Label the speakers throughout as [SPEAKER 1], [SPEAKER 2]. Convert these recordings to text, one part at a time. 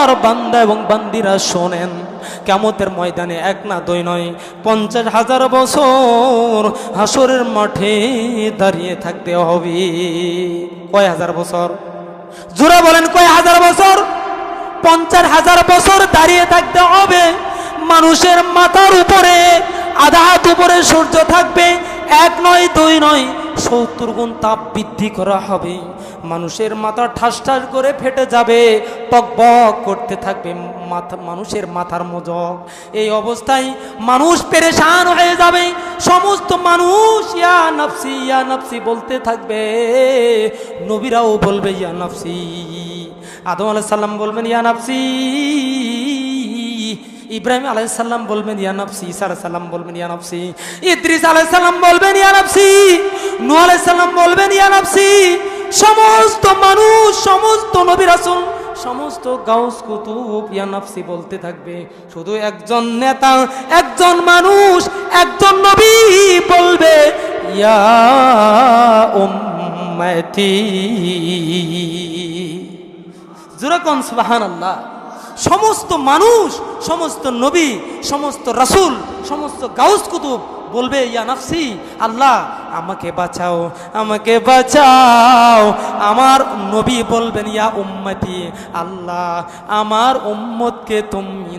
[SPEAKER 1] আমার বান্দা এবং বান্দিরা শোনেন, কিয়ামতের ময়দানে 1 না 2 নয় 50,000 বছর হাসরের মাঠে দাঁড়িয়ে থাকতে হবে। কয় হাজার বছর? জোরে বলেন, কয় হাজার বছর? 50,000 বছর দাঁড়িয়ে থাকতে হবে। মানুষের মাথার উপরে আধা হাত উপরে সূর্য থাকবে, 1 নয় 2 নয় 70 গুণ তাপ বৃদ্ধি করা হবে। মানুষের মাথা ঠাস ঠাস করে ফেটে যাবে, টকবক করতে থাকবে মানুষের মাথার মজক। এই অবস্থায় মানুষ পেরেশান হয়ে যাবে। সমস্ত মানুষ ইয়া নাফসি বলতে থাকবে। নবীরাও বলবে ইয়া নাফসি। আদম আলাইহিস সালাম বলবেন ইয়া নাফসি, ইব্রাহিম আলাইহিস সালাম বলবেন ইয়া নাফসি, ঈসা আলাইহিস সালাম বলবেন ইয়া নাফসি, ইদ্রিস আলাইহিস সালাম বলবেন ইয়া নাফসি, নূহ আলাইহিস সালাম বলবেন ইয়া নাফসি। সমস্ত মানুষ, সমস্ত নবী রাসূল, সমস্ত গাউস কুতুব ইয়া নাফসি বলতে থাকবে। শুধু একজন নেতা, একজন মানুষ, একজন নবী বলবে ইয়া উম্মতি। জোরে কোন সুবহানাল্লাহ। সমস্ত মানুষ, সমস্ত নবী, সমস্ত রাসূল, সমস্ত গাউস কুতুব বলবে ইয়া নাফসি, আল্লাহ আমাকে বাঁচাও, আমাকে বাঁচাও। আমার নবী বলবেন ইয়া উম্মতি, আল্লাহ আমার উম্মতকে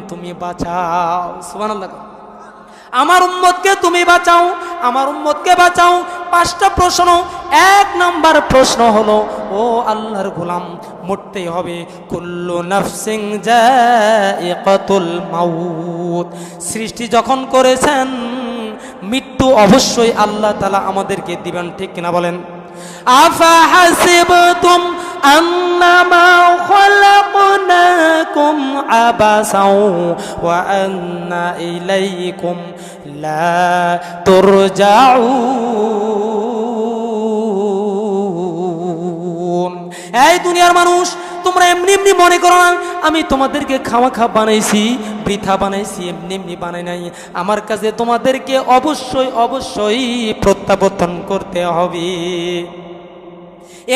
[SPEAKER 1] তুমি বাঁচাও। সুবহানাল্লাহ। আমার উম্মতকে তুমি বাঁচাও, আমার উম্মতকে বাঁচাও। 5টা প্রশ্ন। 1 নাম্বার প্রশ্ন হলো, ও আল্লাহর গোলাম, মরতেই হবে। কুল্লু নাফসিন যায়িকাতুল মাউত। সৃষ্টি যখন করেছেন মৃত্যু অবশ্যই আল্লাহ তাআলা আমাদেরকে দিবেন, ঠিক কিনা বলেন? আফা হাসিবতুম আন্নামা খালাকনাকুম আবাসাও ওয়া আন্না ইলাইকুম লা তুরজাউন। এই দুনিয়ার মানুষ, তোমরা এমনি এমনি মনে করো না আমি তোমাদেরকে খাওয়া বানাইছি, বৃথা বানাইছি, এমনি এমনি বানাই নাই। আমার কাছে তোমাদেরকে অবশ্যই অবশ্যই প্রত্যাবর্তন করতে হবে।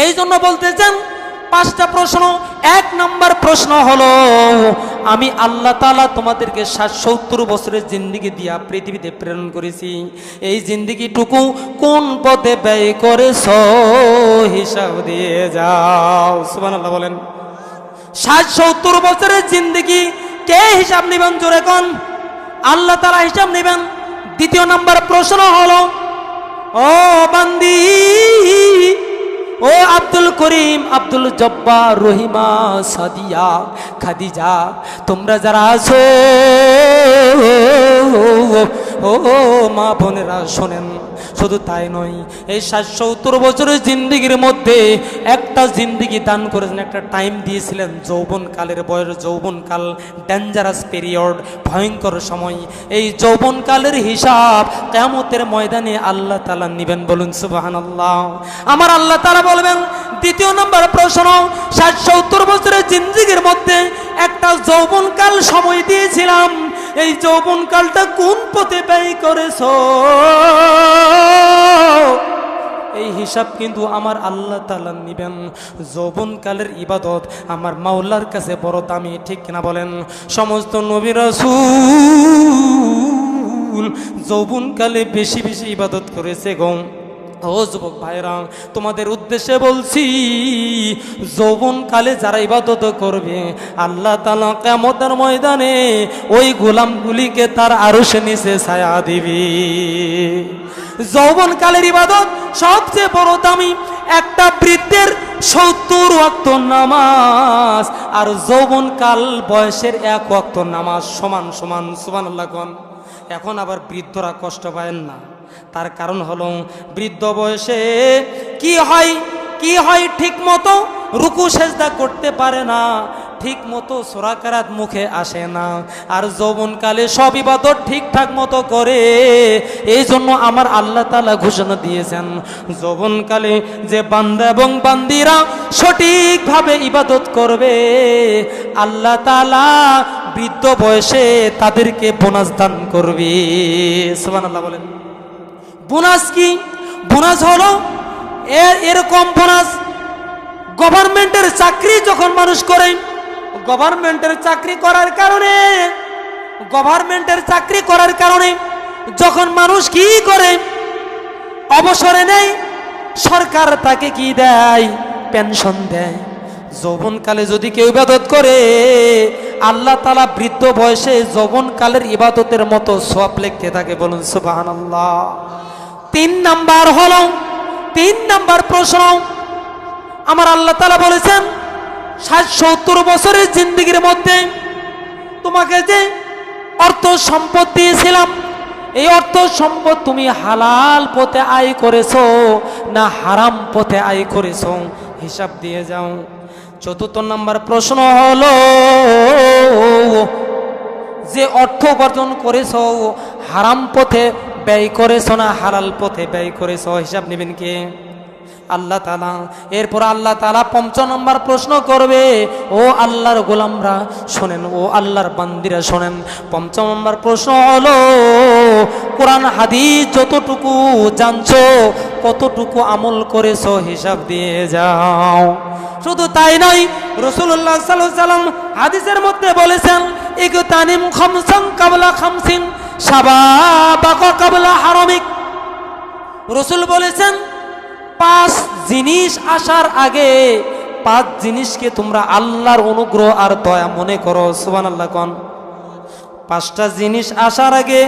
[SPEAKER 1] এই জন্য বলতেছেন 5টা প্রশ্ন। 1 নাম্বার প্রশ্ন হলো, আমি আল্লাহ তাআলা তোমাদেরকে 60-70 বছরের জিন্দেগি দিয়া পৃথিবীতে প্রেরণ করেছি। এই জিন্দেগিটুকু কোন পথে ব্যয় করেছো হিসাব দিয়ে যাও। সুবহানাল্লাহ বলেন। 60-70 বছরের জিন্দেগি কে হিসাব নেবেন? জোরে কোন? আল্লাহ তাআলা হিসাব নেবেন। 2 নাম্বার প্রশ্ন হলো, ও বান্দি, ও আব্দুল করিম, আব্দুল জব্বার, রহিমা, সাদিয়া, খাদিজা, তোমরা যারা আছো, ও মা বোনেরা শোনেন। শুধু তাই নয়, এই 60-70 বছরের জিন্দেগির মধ্যে একটা জিন্দেগি দান করেছেন, একটা টাইম দিয়েছিলেন যৌবনকালের বয়স। যৌবনকাল ডেঞ্জারাস পিরিয়ড, ভয়ঙ্কর সময়। এই যৌবনকালের হিসাব কিয়ামতের ময়দানে আল্লাহ তাআলা নেবেন। বলুন সুবহানাল্লাহ। আমার আল্লাহ তাআলা বলবেন। 2 নম্বর প্রশ্ন, 60-70 বছরের জিন্দেগির মধ্যে একটা যৌবনকাল সময় দিয়েছিলাম, এই যৌবনকালটা কোন পথে ব্যয় করেছো? এই হিসাব কিন্তু আমার আল্লাহ তাআলা নিবেন। যৌবনকালের ইবাদত আমার মাওলার কাছে বড় দামি, ঠিক কিনা বলেন? সমস্ত নবী রাসূল যৌবনকালে বেশি বেশি ইবাদত করেছে গো। ও যুবক ভাইরা, তোমাদের উদ্দেশ্যে বলছি, যৌবনকালে যারা ইবাদত করবে আল্লাহ তাআলা কিয়ামতের ময়দানে ওই গোলামগুলিকে তার আরশের নিচে ছায়া দিবে। যৌবনকালের ইবাদত সবচেয়ে বড় দামি। একটা বৃদ্ধের 70 ওয়াক্ত নামাজ আর যৌবনকাল বয়সের 1 ওয়াক্ত নামাজ সমান সমান। সুবহানাল্লাহ কোন? এখন আবার বৃদ্ধরা কষ্ট পায় না, তার কারণ হলো বৃদ্ধ বয়সে কি হয় ঠিক মতো রুকু সেজদা করতে পারে না, ঠিক মতো সূরা কেরাত মুখে আসে না। আর যৌবনকালে সব ইবাদত ঠিকঠাক মতো করে। এই জন্য আমার আল্লাহ তাআলা ঘোষণা দিয়েছেন, যৌবনকালে যে বান্দা এবং বান্দিরা সঠিকভাবে ইবাদত করবে আল্লাহ তাআলা বৃদ্ধ বয়সে তাদেরকে বোনাস দান করবে। সুবহানাল্লাহ বলেন। বোনাস কি? বোনাস হলো এরকম বোনাস, গভর্নমেন্টের চাকরি যখন মানুষ করে, গভর্নমেন্টের চাকরি করার কারণে যখন মানুষ কি করে, অবসরে নেই, সরকার তাকে কি দেয়, পেনশন দেয়। যৌবনকালে যদি কেউ ইবাদত করে, আল্লাহ তাআলা বৃদ্ধ বয়সে যৌবনকালের ইবাদতের মতো সওয়াব লিখতে থাকে। বলুন সুবহানাল্লাহ। 3 নাম্বার প্রশ্ন, আমার আল্লাহ তাআলা বলেছেন 60-70 বছরের জিন্দেগির মধ্যে তোমাকে যে অর্থ সম্পদ দিয়েছিলাম, এই অর্থ সম্পদ তুমি হালাল পথে আয় করেছো না হারাম পথে আয় করেছো, হিসাব দিয়ে যাও। 4 নাম্বার প্রশ্ন হলো, যে অর্থ উপার্জন করেছো হারাম পথে ব্যয় করেছো না হালাল পথে ব্যয় করেছো, হিসাব নেবেন কে? আল্লাহ তাআলা। এরপর আল্লাহ তাআলা 5 নাম্বার প্রশ্ন করবে, ও আল্লাহর গোলামরা শোনেন, ও আল্লাহর বান্দিরা শোনেন। 5 নাম্বার প্রশ্ন হলো, কোরআন হাদিস যতটুকু জানছো কতটুকু আমল করেছো, হিসাব দিয়ে যাও। শুধু তাই নয়, রাসূলুল্লাহ সাল্লাল্লাহু আলাইহি ওয়াসাল্লাম হাদিসের মধ্যে বলেছেন, ইগতানিম খামসান কাবলা খামসিন শাবাবাকা কাবলা হারামিক। রাসূল বলেছেন 5 জিনিস আসার আগে 5 জিনিসকে তোমরা আল্লাহর অনুগ্রহ আর দয়া মনে করো। সুবহানাল্লাহ কোন? 5টা জিনিস আসার আগে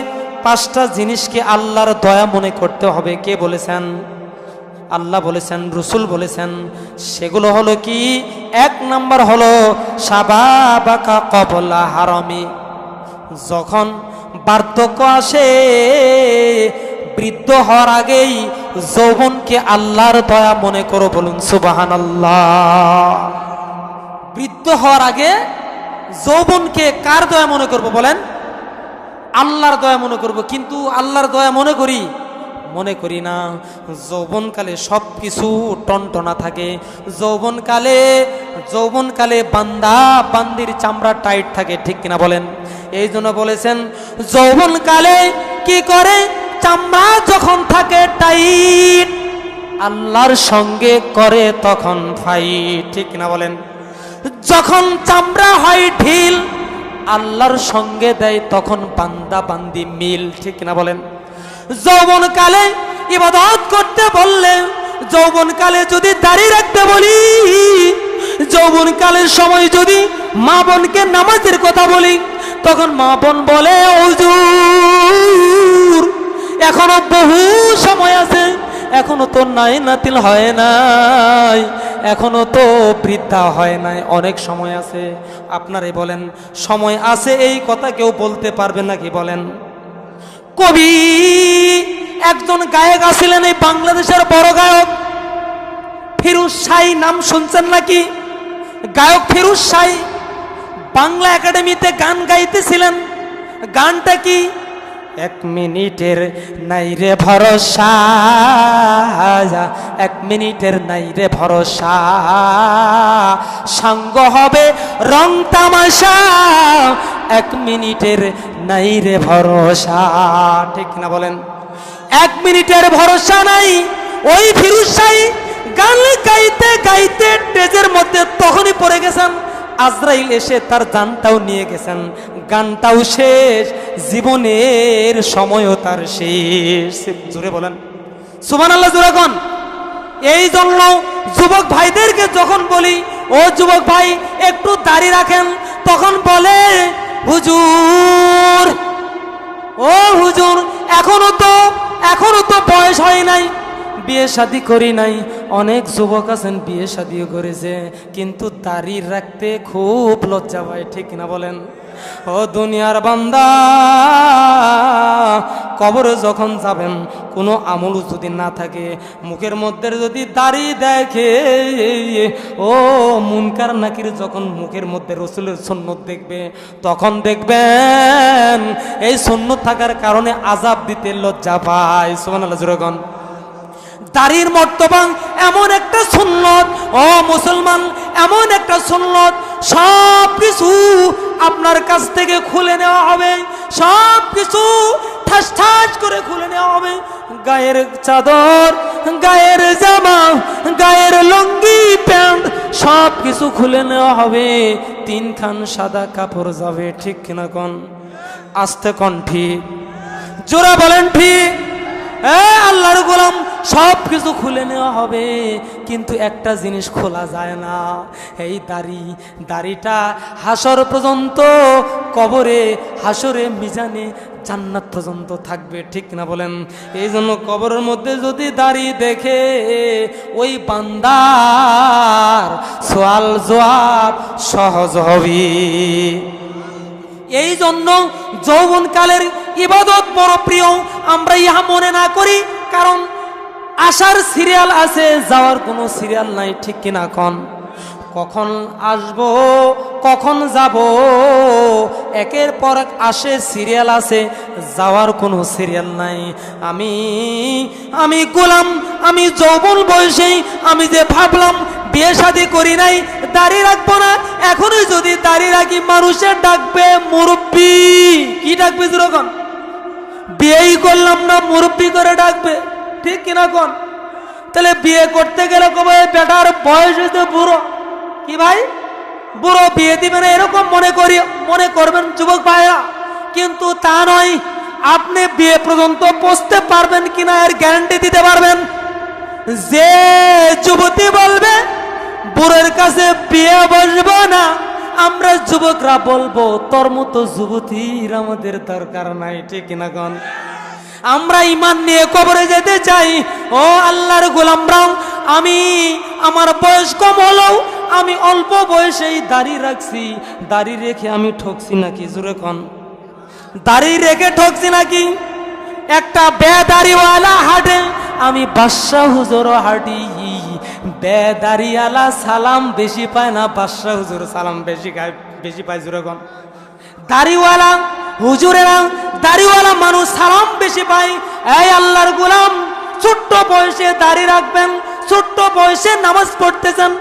[SPEAKER 1] 5টা জিনিসকে আল্লাহর দয়া মনে করতে হবে। কে বলেছেন? আল্লাহ বলেছেন, রাসূল বলেছেন। সেগুলো হলো কি? 1 নাম্বার হলো শাবাবাকা কাবলা হারামি, যখন বার্ধক্য আসে, বৃদ্ধ হওয়ার আগেই যৌবনকে আল্লাহর দয়া মনে করো। বলুন সুবহানাল্লাহ। বৃদ্ধ হওয়ার আগে যৌবনকে কার দয়া মনে করব বলেন? আল্লাহর দয়া মনে করব। কিন্তু আল্লাহর দয়া মনে করি না। যৌবনকালে সব কিছু টনটনা থাকে। যৌবনকালে বান্দা বান্দির চামড়া টাইট থাকে, ঠিক কিনা বলেন? এই জন্য বলেছেন যৌবনকালে কি করে, চামড়া যখন থাকে টাইট, আল্লাহর সঙ্গে করে তখন ফাইট, ঠিক কিনা বলেন? যখন চামড়া হয় ঢিল, আল্লাহর সঙ্গে দেয় তখন বান্দা বান্দি মিল, ঠিক কিনা বলেন? যৌবনকালে ইবাদত করতে বললে, যৌবনকালে যদি দাড়ি রাখতে বলি, যৌবনকালের সময় যদি মা বোনকে নামাজের কথা বলি, তখন মা বোন বলে, হুজুর এখনো বহু সময় আছে, এখনো তো নাই নাতিল হয় নাই, এখনো তো বৃদ্ধা হয় নাই, অনেক সময় আছে। আপনারাই বলেন, সময় আছে এই কথা কেউ বলতে পারবে নাকি বলেন? কবি একজন গায়ক আছিলেন, এই বাংলাদেশের বড় গায়ক ফিরোজ শাহী, নাম শুনছেন নাকি? গায়ক ফিরোজ শাহী বাংলা একাডেমিতে গান গাইতেছিলেন। গানটা কি? 1 মিনিটের নাই রে ভরসা, 1 মিনিটের নাই রে ভরসা, সঙ্গ হবে রং তামাশা, 1 মিনিটের নাই রে ভরসা, ঠিক না বলেন? 1 মিনিটের ভরসা নাই। ওই ফিরোজ শাহী গান গাইতে গাইতে স্টেজের মধ্যে তখনই পড়ে গেছেন, আজরাইল এসে তার জানটাও নিয়ে গেছেন। গানটাও শেষ, জীবনের সময়ও তার শেষ। জোরে বলেন সুবহানাল্লাহ, জোরে কোন? এই জন্য যুবক ভাইদেরকে যখন বলি, ও যুবক ভাই একটু দাড়ি রাখেন, তখন বলে, হুজুর ও হুজুর এখনো তো বয়স হয় নাই, বিয়ে শাদী করি নাই। অনেক যুবক আছেন বিয়ে শাদীও করেছে, কিন্তু দাড়ি রাখতে খুব লজ্জা পায়, ঠিক না বলেন? ও দুনিয়ার বান্দা, কবরে যখন যাবেন, কোনো আমল যদি না থাকে, মুখের মধ্যে যদি দাড়ি দেখে, ও মুনকার নাকির যখন মুখের মধ্যে রাসূলের সুন্নত দেখবে, তখন দেখবেন এই সুন্নত থাকার কারণে আযাব দিতে লজ্জা পায়। সুবহানাল্লাহ, জোরে কোন? দাড়ির মর্তবা এমন একটা সুন্নত, ও মুসলমান, এমন একটা সুন্নত, সব কিছু আপনার কাছ থেকে খুলে নেওয়া হবে, সব কিছু ঠাস ঠাস করে খুলে নেওয়া হবে। গায়ের চাদর, গায়ের জামা, গায়ের লুঙ্গি প্যান্ট সব কিছু খুলে নেওয়া হবে। তিনখান সাদা কাপড় যাবে, ঠিক কিনা কন? আস্তে কন ঠিক, জোরা বলেন ঠিক। আল্লাহর গোলাম, সব কিছু খুলে নেওয়া হবে, কিন্তু একটা জিনিস খোলা যায় না, এই দাড়িটা হাসর পর্যন্ত, কবরে, হাসরে, মিজানে, জান্নাত পর্যন্ত থাকবে, ঠিক না বলেন? এই জন্য কবরের মধ্যে যদি দাড়ি দেখে, ওই বান্দার সওয়াল জবাব সহজ হবে। এই জন্য যৌবনকালের ইবাদত বড় প্রিয়। আমরা ইহা মনে না করি, কারণ আসার সিরিয়াল আছে, যাওয়ার কোনো সিরিয়াল নাই, ঠিক কিনা কন? কখন আসব, কখন যাব, একের পর এক আসে সিরিয়াল আছে, যাওয়ার কোনো সিরিয়াল নাই। আমি গোলাম, আমি যৌবন বয়সেই আমি যে ভাবলাম বিয়ে শাদী করি নাই, দাড়ি রাখবো না, এখনই যদি দাড়ি রাখি মানুষের ডাকবে মুরব্বি। কি ডাকবে যেরকম? বিয়েই করলাম না, মুরব্বি করে ডাকবে, ঠিক কিনা কোন? তাহলে বিয়ে করতে গেলে কবে বেটার বয়স হয়েছে বুড়ো, কি ভাই বুড়ো, বিয়ে দিবে না, এরকম মনে করবেন যুবক ভাইরা, কিন্তু তা নয়। আপনি বিয়ে পর্যন্ত পৌঁছতে পারবেন কিনা এর গ্যারান্টি দিতে পারবেন। যে যুবতী বলবে বুড়োর কাছে বিয়ে বসবো না, আমরা যুবকরা বলবো তোর মতো যুবতীর আমাদের দরকার নাই, ঠিক কিনা কোন? আমরা ঈমান নিয়ে কবরে যেতে চাই। ও আল্লাহর গোলামরা, আমার বয়স কম হলেও আমি অল্প বয়সেই দাড়ি রাখছি, দাড়ি রেখে আমি ঠকছি নাকি? জোরে কোন, দাড়ি রেখে ঠকছি নাকি? একটা বেদাড়িওয়ালা হাঁটে, আমি বাদশাহ হুজুরও হাঁটি, বেদাড়িওয়ালা সালাম বেশি পায় না, বাদশাহ হুজুর সালাম বেশি পায়। জোরে কোন, দাড়িওয়ালা হুজুরেরা, দাড়িওয়ালা মানুষ সালাম বেশি পায়। এই আল্লাহর গোলাম, ছোট্ট বয়সে দাড়ি রাখবেন, ছোট্ট বয়সে নামাজ পড়তেছেন,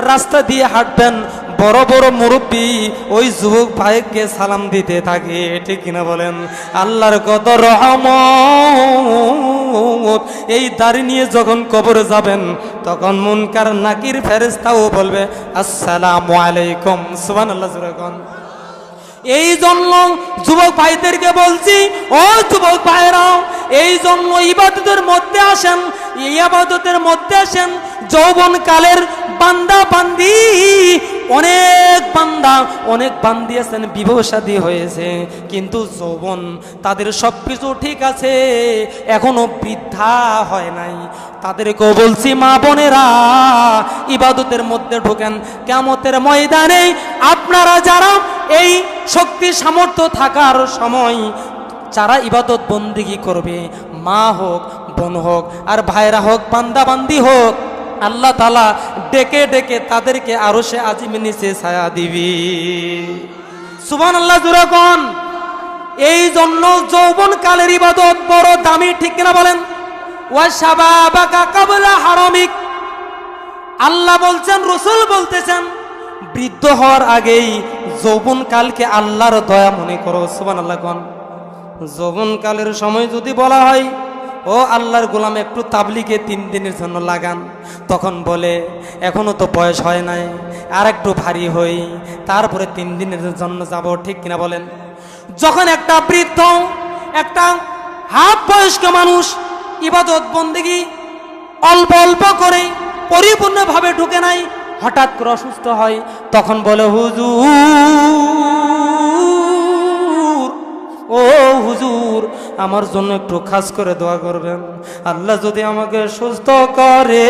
[SPEAKER 1] রাস্তা দিয়ে হাঁটবেন, বড় বড় মুরব্বী ওই যুবক ভাইকে সালাম দিতে থাকে, ঠিক কিনা বলেন? আল্লাহর কত রহমত। এই দাড়ি নিয়ে যখন কবরে যাবেন, তখন মুনকার নাকির ফেরেশতাও বলবে আসসালামু আলাইকুম, সুবহানাল্লাহ। যখন এই জন্য যুবক ভাইদেরকে বলছি, ও যুবক ভাইরা, এই জন্য ইবাদতের মধ্যে আসেন, এই ইবাদতের মধ্যে আসেন। যৌবন কালের বান্দা বান্দি, অনেক বান্দি আছেন বিবাহ শাদী হয়েছে, কিন্তু যৌবন তাদের সবকিছু ঠিক আছে, এখনো বৃদ্ধা হয় নাই। তাদেরকেও বলছি, মা বোনেরা, ইবাদতের মধ্যে ঢোকেন। কিয়ামতের ময়দানে আপনারা যারা এই শক্তি সামর্থ্য থাকার সময় যারা ইবাদত বন্দিগি করবে, মা হোক, বোন হোক, আর ভাইরা হোক, বান্দা বান্দি হোক, আল্লাহ তাআলা ডেকে ডেকে তাদেরকে আরশে আজিমের নিচে ছায়া দিবি। সুবহানাল্লাহ, জোরে কোন। এই জন্য যৌবন কালের ইবাদত বড় দামি, ঠিক কিনা বলেন? ওয়া শাবাবাকা ক্বাবলা হারামিক, আল্লাহ বলছেন, রাসূল বলতেছেন, বৃদ্ধ হওয়ার আগেই যৌবন কালকে আল্লাহর দয়া মনে করো। সুবহানাল্লাহ কোন। যৌবন কালের সময় যদি বলা হয়, ও আল্লাহর গোলাম একটু তাবলিগে 3 দিনের জন্য লাগান, তখন বলে এখনো তো বয়স হয় নাই, আর একটু ভারী হই, তারপরে 3 দিনের জন্য যাব, ঠিক কিনা বলেন? যখন একটা বৃদ্ধ, একটা হাফ বয়স্ক মানুষ ইবাদত বন্দেগী অল্প অল্প করে পরিপূর্ণভাবে ঢুকে নাই, হঠাৎ করে অসুস্থ হয়, তখন বলে হুজুর, ও হুজুর, আমার জন্য একটু খাস করে দোয়া করবেন। আল্লাহ যদি আমাকে সুস্থ করে,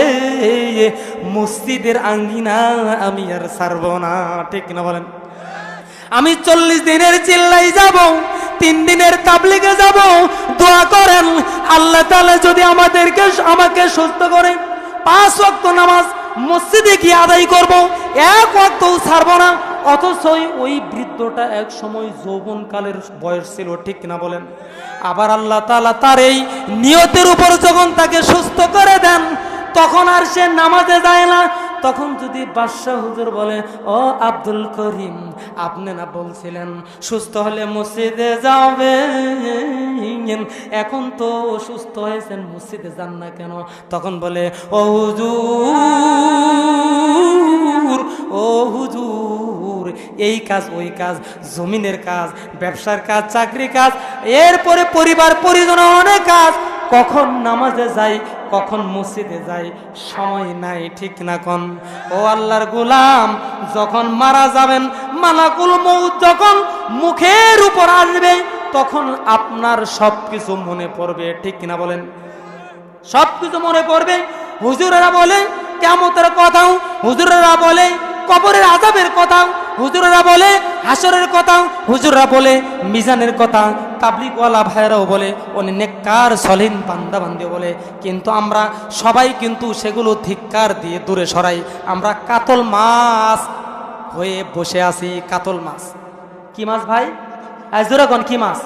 [SPEAKER 1] মসজিদের আঙ্গিনা আমি আর ছাড়ব না, ঠিক না বলেন? আমি 40 দিনের চিল্লাই যাব, 3 দিনের তাবলিগে যাব, দোয়া করেন আল্লাহ তাআলা যদি আমাকে সুস্থ করে, 5 ওয়াক্ত নামাজ মসজিদে গিয়ে আদায় করব, 1 ওয়াক্তও ছাড়ব না। অথচ ওই বৃদ্ধটা এক সময় যৌবনকালের বয়স ছিল, ঠিক না বলেন? আবার আল্লাহ তাআলা তার এই নিয়তের উপর যখন তাকে সুস্থ করে দেন, তখন আর সে নামাজে যায় না। তখন যদি বাদশাহ হুজুর বলে, ও আব্দুল করিম, আপনি না বলছিলেন সুস্থ হলে মসজিদে যাবেন, এখন তো সুস্থ হয়েছেন, মসজিদে যান না কেন? তখন বলে, ও হুজুর, ও হুজুর, এই কাজ ওই কাজ, জমিনের কাজ, ব্যবসার কাজ, চাকরি কাজ, এরপরে পরিবার পরিজনের অনেক কাজ। কখন নামাজে যাই, কখন মসজিদে যাই, সময় নাই, ঠিক না কোন? ও আল্লাহর গোলাম, যখন মারা যাবেন, মালাকুল মউত যখন মুখের উপর আসবে, তখন আপনার সবকিছু মনে পড়বে, ঠিক কিনা বলেন? সবকিছু মনে পড়বে। হুজুরেরা বলে কিয়ামতের কথাও, হুজুরেরা বলে কবরের আযাবের কথা, হুজুরেরা বলে হাসরের কথা, হুজুররা বলে মিজানের কথা, তাবলীগওয়ালা ভাইরাও বলে, অনেক নেককার সলিন বান্দা বান্দি বলে, কিন্তু আমরা সবাই কিন্তু সেগুলো ধিক্কার দিয়ে দূরে সরাই। আমরা কাতল মাছ হয়ে বসে আছি। কাতল মাছ কি মাছ ভাই? আজুরাগণ কি মাছ?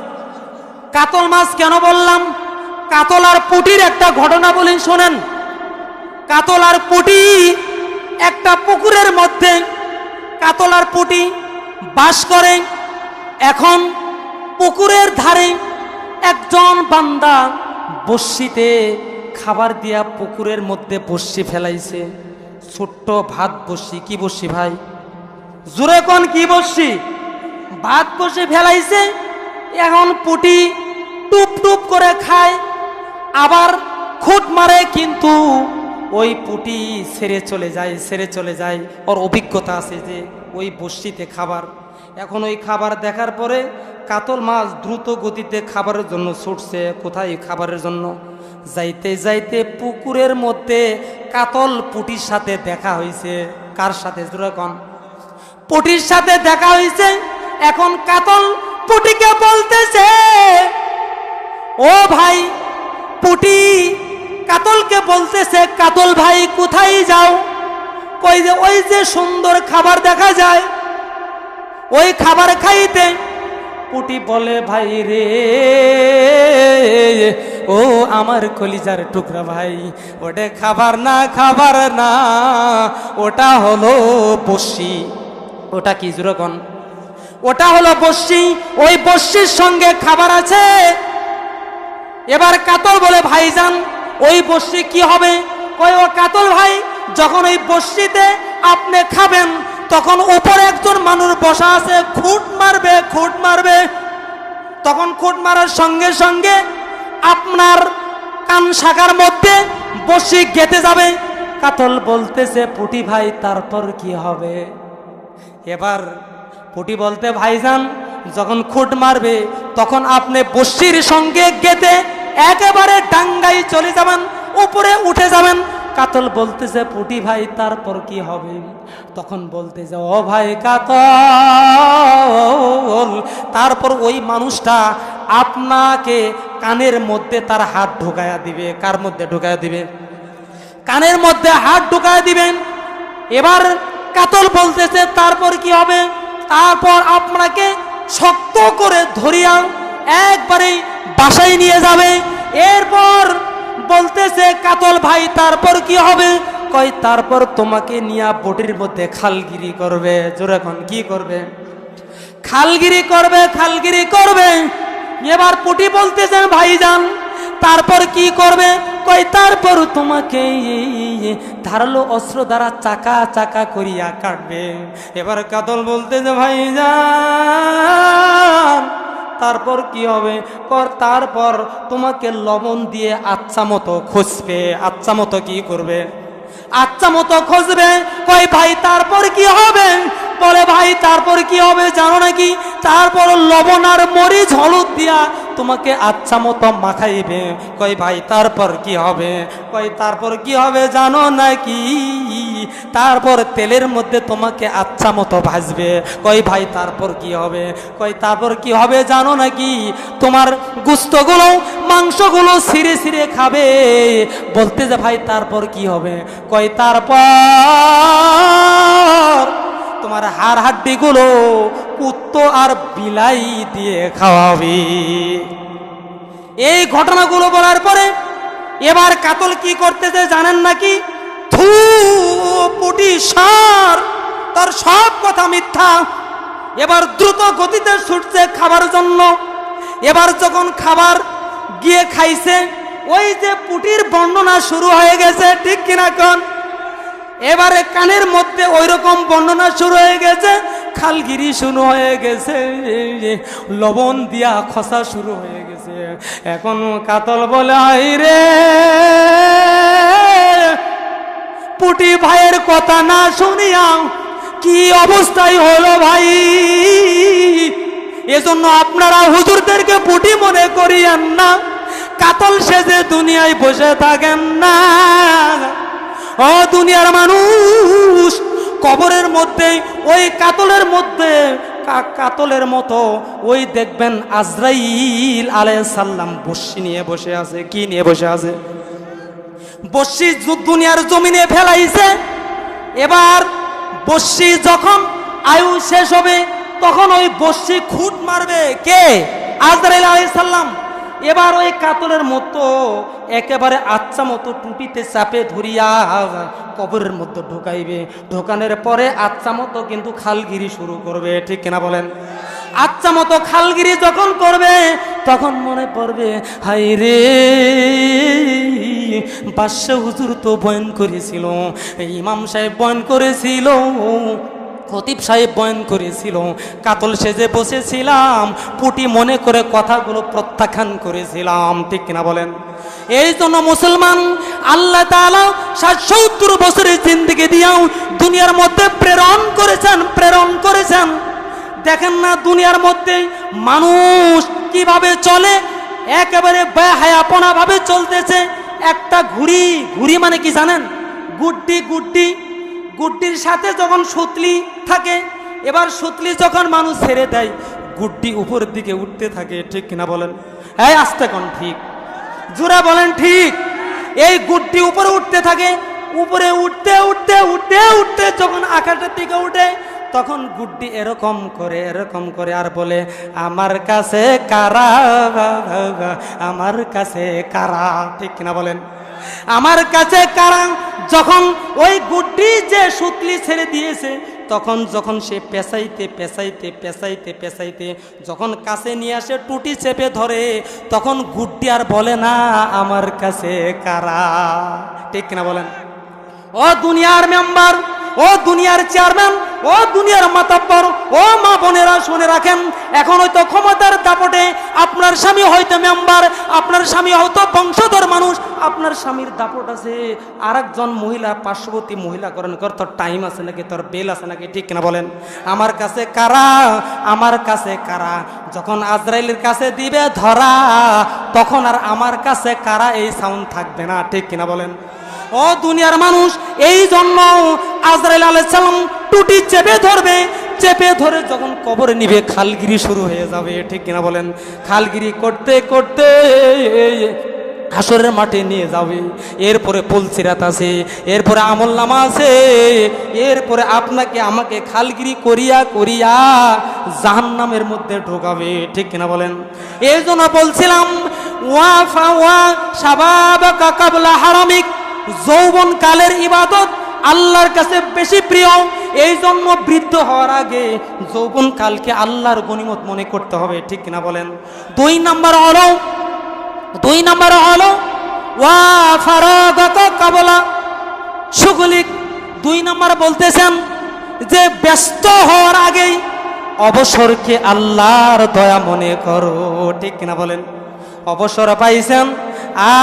[SPEAKER 1] কাতল মাছ কেন বললাম? কাতল আর পুঁটির একটা ঘটনা বলি শোনেন। কাতল আর পুঁটি একটা পুকুরের মধ্যে, কাতল আর পুঁটি বাস করে। এখন পুকুরের ধারে একজন বান্দা বড়শিতে খাবার দিয়া পুকুরের মধ্যে বড়শি ফেলাইছে। ছোট্ট ভাত বড়শি। কি বড়শি ভাই? জোরে কোন কি বড়শি? ভাত বড়শি ফেলাইছে। এখন পুঁটি টুপ টুপ করে খায়, আবার খুঁট মারে, কিন্তু ওই পুঁটি ছেড়ে চলে যায়, ছেড়ে চলে যায়। ওর অভিজ্ঞতা আছে যে ওই বড়শিতে খাবার। এখন ওই খাবার দেখার পরে কাতল মাছ দ্রুত গতিতে খাবারের জন্য ছুটছে। কোথায়? খাবারের জন্য। যাইতে যাইতে পুকুরের মধ্যে কাতল পুঁটির সাথে দেখা হয়েছে। কার সাথে? যেরকম পুঁটির সাথে দেখা হয়েছে। এখন কাতল পুঁটিকে বলতেছে, ও ভাই। পুঁটি কাতলকে বলতেছে, কাতল ভাই কোথায় যাও? কই যে ওই যে সুন্দর খাবার দেখা যায়, ওই খাবার খাইতে। পুঁটি বলে, ভাই রে, ও আমার কলিজার টুকরা ভাই, ওটা খাবার না, খাবার না, ওটা হলো বড়শি। ওটা কি যেরকম? ওটা হলো বড়শি। ওই বড়শির সঙ্গে খাবার আছে। এবার কাতল বলে, ভাইজান ওই বড়শি কি হবে? কই, ও কাতল ভাই, যখন ওই বড়শিতে আপনি খাবেন, তখন উপরে একজন মানুষ বসা আছে, খুঁট মারবে, খুঁট মারবে। তখন খুঁট মারার সঙ্গে সঙ্গে আপনার কান শাখার মধ্যে বড়শি গেঁথে যাবে। কাতল বলতেছে, পুঁটি ভাই তারপর কি হবে? এবার পুঁটি বলতে, ভাইজান যখন খুঁট মারবে, তখন আপনি বড়শির সঙ্গে গেঁথে একেবারে ডাঙ্গায় চলে যাবেন, উপরে উঠে যাবেন। কাতল বলতেছে, পুঁটি ভাই তারপর কি হবে? তখন বলতেছে, ও ভাই কাতল, তারপর ওই মানুষটা আপনাকে কানের মধ্যে তার হাত ঢুকায়া দিবে। কার মধ্যে ঢুকায়া দিবে? কানের মধ্যে হাত ঢুকায়া দিবেন। এবার কাতল বলতেছে, তারপর কি হবে? তারপর আপনাকে শক্ত করে ধরিয়া একবারে বাসায় নিয়ে যাবে। এরপর বলতেছে, কাতল ভাই তারপর কি হবে? কই, তারপর তোমাকে নিয়ে বটির মধ্যে খালগিরি করবে। জোরে কোন কি করবে? খালগিরি করবে, খালগিরি করবে। এবার পুঁটি বলতেছে, ভাইজান তারপর কি করবে? কই, তারপর তোমাকে ধারালো অস্ত্র দ্বারা চাকা চাকা করিয়া কাটবে। এবার কাতল বলতেছে, ভাইজান তারপর কি হবে? তারপর তোমাকে লবণ দিয়ে আচ্ছা মতো খুঁজবে। আচ্ছা মতো কি করবে? আচ্ছা মতো খুঁজবে। কই ভাই তারপর কি হবে? বলে, ভাই তারপর কি হবে জানো নাকি? তারপর লবণ আর মরিচ হলুদ দিয়া তোমাকে আচ্ছা মতো মাখাইবে। কই ভাই তারপর কি হবে? কই তারপর কি হবে জানো নাকি? তারপর তেলের মধ্যে তোমাকে আচ্ছা মতো ভাজবে। কই ভাই তারপর কি হবে? কই তারপর কি হবে জানো নাকি? তোমার গোশতগুলো, মাংসগুলো ছিঁড়ে ছিঁড়ে খাবে। বলতে যে, ভাই তারপর কি হবে? কই তারপর তোমার হাড় হাড্ডিগুলো কুত্তো আর বিলাই দিয়ে খাওয়াবি। এই ঘটনাগুলো বলার পরে এবার কাতল কি করতেছে জানেন নাকি? থু পুটি সার, তার সব কথা মিথ্যা। এবার দ্রুত গতিতে ছুটছে খাবার জন্য। এবার যখন খাবার গিয়ে খাইছে, ওই যে পুটির বর্ণনা শুরু হয়ে গেছে, ঠিক কিনা কোন? এবারে কানের মধ্যে ওই রকম বর্ণনা শুরু হয়ে গেছে। খালগিরি শুরু হয়ে গেছে, লবণ দিয়া খসা শুরু হয়ে গেছে। এখন কাতল বলে, আই রে পুটি ভাইয়ের কথা না শুনিয়া কি অবস্থায় হলো ভাই। এজন্য আপনারা হুজুরদেরকে পুটি মনে করিয়েন না, কাতল সেজে দুনিয়ায় বসে থাকেন না। ও দুনিয়ার মানুষ, কবরের মধ্যে ওই কাতলের মধ্যে কাতলের মতো ওই দেখবেন আজরাইল আলাইহিস সালাম বর্শি নিয়ে বসে আছে। কি নিয়ে বসে আছে? বর্শি দুনিয়ার জমিনে ফেলাইছে। এবার বর্শি যখন আয়ু শেষ হবে তখন ওই বর্শি খুঁট মারবে কে? আজরাইল আলাইহিস সালাম। এবার ওই কাতলের মতো একেবারে আচ্ছা মতো টুপিতে চাপে ধরিয়া কবরের মধ্যে ঢুকাইবে। ঢোকানোর পরে আচ্ছা মতো কিন্তু খালগিরি শুরু করবে, ঠিক কিনা বলেন? আচ্ছা মতো খালগিরি যখন করবে তখন মনে পড়বে, হাই রে বাদশা হুজুর তো বয়ান করেছিল, ইমাম সাহেব বয়ান করেছিল, খতিব সাহেব বয়ান করেছিল, কাতল সেজে বসেছিলাম, পুটি মনে করে কথাগুলো প্রত্যাখ্যান করেছিলাম, ঠিক কিনা বলেন? এই জন্য মুসলমান আল্লাহ তাআলা ৭০ বছরের জিন্দেগি দিয়াও দুনিয়ার মধ্যে প্রেরণ করেছেন। দেখেন না দুনিয়ার মধ্যে মানুষ কিভাবে চলে, একেবারে বেহায়াপনা ভাবে চলতেছে। একটা ঘুড়ি মানে কি জানেন? গুড্ডির সাথে যখন সুতলি থাকে, এবার সুতলি যখন মানুষ ছেড়ে দেয় গুড্ডি উপরের দিকে উঠতে থাকে, ঠিক কিনা বলেন? এই আস্তে কোন ঠিক, জোরে বলেন ঠিক। এই গুড্ডি উপরে উঠতে থাকে, উপরে উঠতে যখন আকাশের দিকে উঠে তখন গুড্ডি এরকম করে আর বলে, আমার কাছে কারা, আমার কাছে কারা, ঠিক কিনা বলেন? আমার কাছে কারা। যখন ওই গুড্ডি যে সুতলি ছেড়ে দিয়েছে তখন যখন সে পেঁচাইতে যখন কাছে নিয়ে আসে টুটি চেপে ধরে তখন গুড্ডি আর বলে না আমার কাছে কারা, ঠিক কিনা বলেন? ও দুনিয়ার মেম্বার, ও দুনিয়ার চেয়ারম্যান, ও দুনিয়ার মাতাব্বর, ও মা বোনেরা শুনে রাখেন, এখন হয়তো ক্ষমতার দাপটে আপনার স্বামী হয়তো মেম্বার, আপনার স্বামী হয়তো বংশধর মানুষ, আপনার স্বামীর দাপট আছে, আর একজন মহিলা পার্শ্ববর্তী মহিলা করেন কর, তোর টাইম আছে নাকি, তোর বেল আছে নাকি, ঠিক কিনা বলেন? আমার কাছে কারা, আমার কাছে কারা যখন আজরাইলের কাছে দিবে ধরা তখন আর আমার কাছে কারা এই সাউন্ড থাকবে না, ঠিক কিনা বলেন? ও দুনিয়ার মানুষ, এই জন্য আজরাইল আলাইহিস সালাম টুটি চেপে ধরে যখন কবরে নিবে খালগিরি শুরু হয়ে যাবে, ঠিক কিনা বলেন? খালগিরি করতে করতে হাসরের মাঠে নিয়ে যাবে। এরপরে পুলসিরাত আছে, এরপরে আমলনামা আছে, এরপরে আপনাকে আমাকে খালগিরি করিয়া জাহান্নামের মধ্যে ঢোকাবে, ঠিক কিনা বলেন? এই জন্য বলছিলাম ওয়া শাবাবাকা কাবলা হারামিক, যৌবন কালের ইবাদত আল্লাহর কাছে বেশি প্রিয়। এই জন্য বৃদ্ধ হওয়ার আগে যৌবন কালকে আল্লাহর গনিমত মনে করতে হবে, ঠিক কিনা বলেন? দুই নাম্বার হলো ওয়া ফারাগাকা কাবলা শুগলিক। 2 নাম্বার বলতেছেন যে ব্যস্ত হওয়ার আগেই অবসরকে আল্লাহর দয়া মনে করো, ঠিক কিনা বলেন? অবসর পাইছেন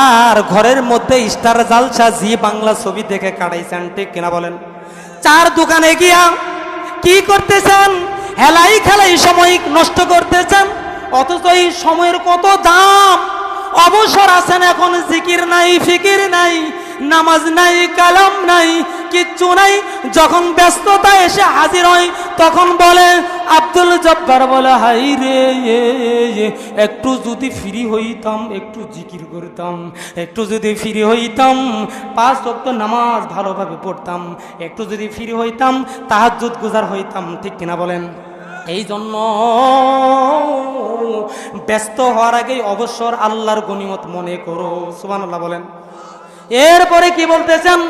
[SPEAKER 1] আর ঘরের মধ্যে স্টার জালসা জি বাংলা ছবি দেখে কাটাইছেন, ঠিক কিনা বলেন? 4 দোকানে গিয়া কি করতেছেন? হেলাই খেলাই সময় নষ্ট করতেছেন, অথচ এই সময়ের কত দাম। অবসর আছেন, এখন জিকির নাই, ফিকির নাই, নামাজ নাই, কালাম নাই, কিচ্ছু নাই। যখন ব্যস্ততা এসে হাজির হয় তখন বলে আব্দুল জব্বার বলে, হাই রে একটু যদি ফ্রি হইতাম, একটু জিকির করতাম, একটু যদি ফ্রি হইতাম 5 ওয়াক্ত নামাজ ভালোভাবে পড়তাম, একটু যদি ফ্রি হইতাম তাহাজ্জুদ গুজার হইতাম, ঠিক কিনা বলেন? এই জন্য ব্যস্ত হওয়ার আগেই অবসর আল্লাহর গনিমত মনে করো, সুবহানাল্লাহ বলেন। এরপরে কি বলতেছেন?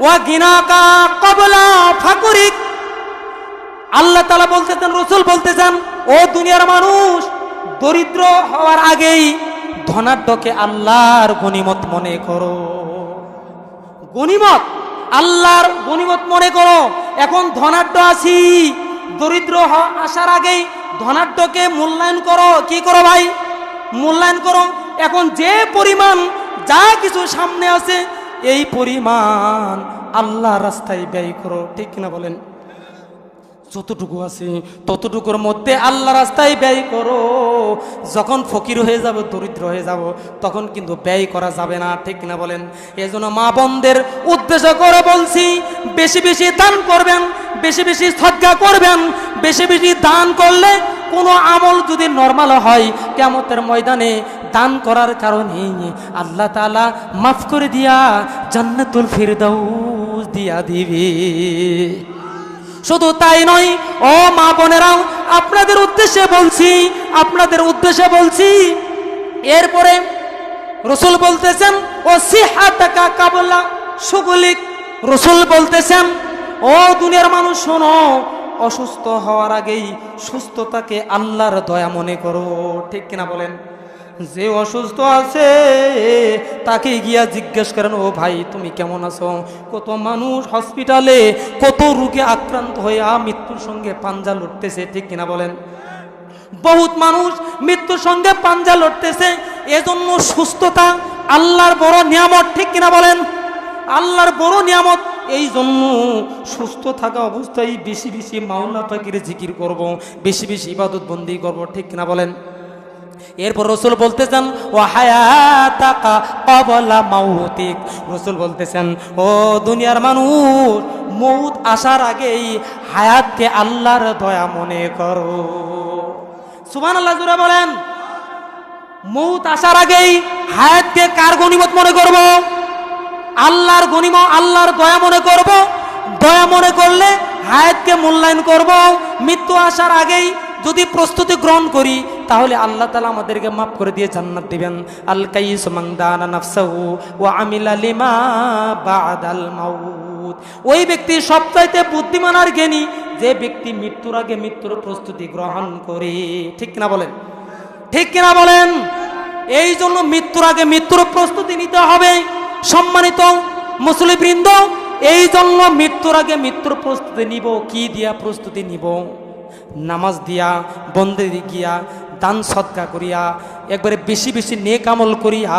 [SPEAKER 1] ওয়া গিনাকা ক্বাবলা ফাকরিক। আল্লাহ তাআলা বলতেছেন, রাসূল বলতেছেন, ও দুনিয়ার মানুষ, দরিদ্র হওয়ার আগেই ধনাঢ্যকে আল্লাহর গনিমত মনে করো। গনিমত, আল্লাহর গনিমত মনে করো। এখন ধনাঢ্য আছি, দরিদ্র আসার আগেই ধনাঢ্যকে মূল্যায়ন করো। কি করো ভাই? মূল্যায়ন করো। এখন যে পরিমাণ যা কিছু সামনে আছে এই পরিমাণ আল্লাহ রাস্তায় ব্যয় করো। ঠিক কিনা বলেন? যতটুকু আছে ততটুকুর মধ্যে আল্লাহ রাস্তায় ব্যয় করো। যখন ফকির হয়ে যাব, দরিদ্র হয়ে যাব, তখন কিন্তু ব্যয় করা যাবে না। ঠিক কিনা বলেন? এই জন্য মা বোনদের উদ্দেশ্য করে বলছি, বেশি বেশি দান করবেন, বেশি বেশি সদকা করবেন। বেশি বেশি দান করলে কোনো আমল যদি নরমাল হয়, কিয়ামতের ময়দানে দান করার কারণে আল্লাহ তাআলা মাফ করে দিয়া জান্নাতুল ফিরদাউস দিয়া দিবে। শুধু তাই নয়, ও মা বোনেরাও, আপনাদের উদ্দেশ্যে বলছি, আপনাদের উদ্দেশ্যে বলছি। এরপরে রাসূল বলতেছেন, ও সিহাতাকা কাবলা শুগলিক। রাসূল বলতেছেন, ও দুনিয়ার মানুষ শোনো, অসুস্থ হওয়ার আগেই সুস্থতাকে আল্লাহর দয়া মনে করো। ঠিক কিনা বলেন? যে অসুস্থ আছে তাকে গিয়া জিজ্ঞেস করেন, ও ভাই তুমি কেমন আছো? কত মানুষ হসপিটালে কত রোগে আক্রান্ত হয়ে মৃত্যুর সঙ্গে পাঞ্জা লড়তেছে। ঠিক কিনা বলেন? বহুত মানুষ মৃত্যুর সঙ্গে পাঞ্জা লড়তেছে। এজন্য সুস্থতা আল্লাহর বড় নিয়ামত। ঠিক কিনা বলেন? আল্লাহর বড় নিয়ামত। এই জন্য সুস্থ থাকা অবস্থায় বেশি বেশি মাওলা পাকের জিকির করব, বেশি বেশি ইবাদত বন্দি করব। ঠিক কিনা বলেন? এরপর রাসূল বলতেছেন, ওয়া হায়াতাকা ক্বাবলা মাউতিক। রাসূল বলতেছেন, ও দুনিয়ার মানুষ, মউত আসার আগেই হায়াতকে আল্লাহর দয়া মনে করো। সুবহানাল্লাহ, জোরে বলেন। মউত আসার আগেই হায়াতকে কার গনিমত মনে করব? আল্লাহর গনিমত, আল্লাহর দয়া মনে করব। দয়া মনে করলে হায়াতকে মূল্যায়ন করব। মৃত্যু আসার আগেই যদি প্রস্তুতি গ্রহণ করি, তাহলে আল্লাহ তাআলা আমাদেরকে মাফ করে দিয়ে জান্নাত দিবেন। আল কাইস মান দানা নাফসাহু ওয়া আমিলা লিমা বাদাল মাউত। ওই ব্যক্তি সবচাইতে বুদ্ধিমান আর জ্ঞানী যে ব্যক্তি মৃত্যুর আগে মৃত্যুর প্রস্তুতি গ্রহণ করে। ঠিক কিনা বলেন? ঠিক কিনা বলেন? এই জন্য মৃত্যুর আগে মৃত্যুর প্রস্তুতি নিতে হবে। সম্মানিত মুসলিমবৃন্দ, এই জন্য মৃত্যুর আগে মৃত্যুর প্রস্তুতি নিব। কি দিয়া প্রস্তুতি নিব? নামাজ দিয়া, বন্দেগি গিয়া, দান সদকা করিয়া, একবারে বেশি বেশি নেক আমল করিয়া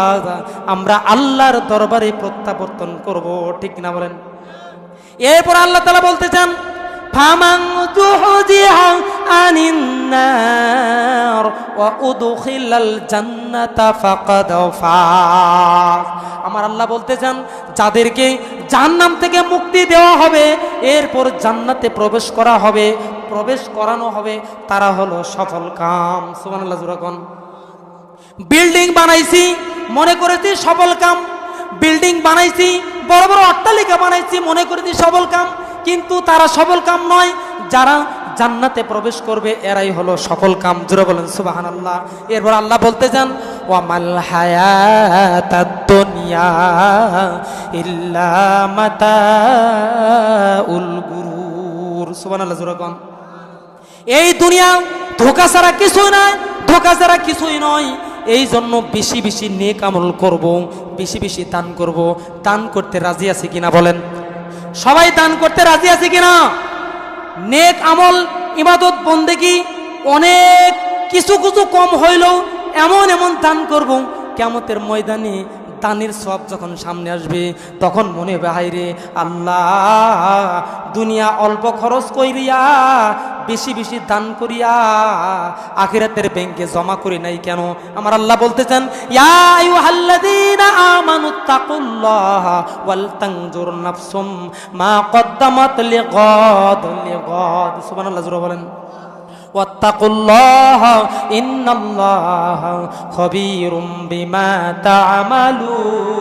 [SPEAKER 1] আমরা আল্লাহর দরবারে প্রত্যাবর্তন করব। ঠিক না বলেন? এরপর আল্লাহ তাআলা বলতেছেন, ফামান তুহজিহা আনিন নার ওয়া উদখিলাল জান্নাতা ফাকাদ ফাজ। আমার আল্লাহ বলতেছেন, যাদেরকে জাহান্নাম থেকে মুক্তি দেওয়া হবে, এরপর জান্নাতে প্রবেশ করা হবে, প্রবেশ করানো হবে, তারা হলো সফল কাম। সুবহানাল্লাহ, জোরে কোন। বিল্ডিং বানাইছি, মনে করেছি সফল কাম। বিল্ডিং বানাইছি, বড় বড় অট্টালিকা বানাইছি, মনে করেছি সফল কাম, কিন্তু তারা সফল কাম নয়। যারা জান্নাতে প্রবেশ করবে এরাই হলো সফল কাম। জোরে বলেন সুবহানাল্লাহ। এরপর আল্লাহ বলতে যান, ওয়া মাল হায়াতাদ দুনিয়া ইল্লা মাতাউল গুরুর। সুবহানাল্লাহ, জোরে কোন। এই দুনিয়া ধোঁকা ছাড়া কিছুই নয়, ধোঁকা ছাড়া কিছুই নয়। এই জন্য বেশি বেশি নেক আমল করব, বেশি বেশি দান করব। দান করতে রাজি আছে কিনা বলেন? সবাই দান করতে রাজি আছে কিনা? নেক আমল, ইবাদত বন্দেগি অনেক কিছু কিছু কম হইলেও এমন এমন দান করব, কিয়ামতের ময়দানে দানের সব যখন সামনে আসবে তখন মনে হবে, হায়রে আল্লাহ, দুনিয়া অল্প খরচ করিয়া বেশি বেশি দান করিয়া আখিরাতের ব্যাংকে জমা করি নাই কেন? আমার আল্লাহ বলতেছেন, ইয়া আইয়ুহাল্লাযীনা আমানুত্তাকুল্লাহা ওয়াল তানজুর নাফসুম মা কদ্দামাত লিগাদ লিগাদ। সুবহানাল্লাহ, জোরে বলেন। ওয়াত্তাকুল্লাহা ইন্নাল্লাহা খাবীরুম বিমা তা'মালুন।